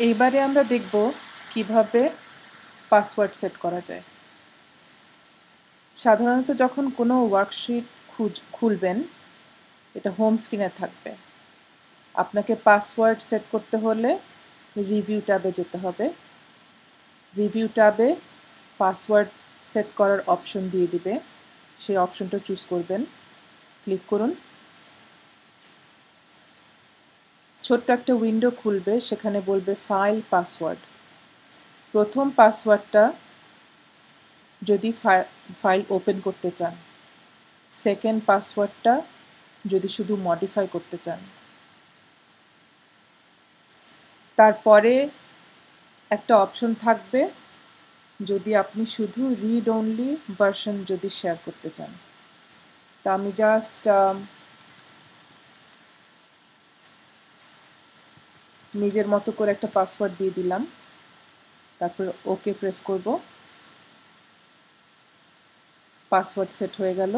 এইবারে আমরা দেখব কিভাবে পাসওয়ার্ড সেট করা যায়। সাধারণত যখন কোনো ওয়ার্কশিট খুলবেন, এটা হোম স্ক্রিনে থাকবে। আপনাকে পাসওয়ার্ড সেট করতে হলে রিভিউ ট্যাবে যেতে হবে। রিভিউ ট্যাবে পাসওয়ার্ড সেট করার অপশন দিয়ে দিবে, সেই অপশনটা চুজ করবেন, ক্লিক করুন। ছোট্ট একটা উইন্ডো খুলবে, সেখানে বলবে ফাইল পাসওয়ার্ড। প্রথম পাসওয়ার্ডটা যদি ফাইল ওপেন করতে চান, সেকেন্ড পাসওয়ার্ডটা যদি শুধু মডিফাই করতে চান, তারপরে একটা অপশন থাকবে যদি আপনি শুধু রিড অনলি ভার্সন যদি শেয়ার করতে চান। তা আমি জাস্ট নিজের মতো করে একটা পাসওয়ার্ড দিয়ে দিলাম, তারপর ওকে প্রেস করব। পাসওয়ার্ড সেট হয়ে গেল।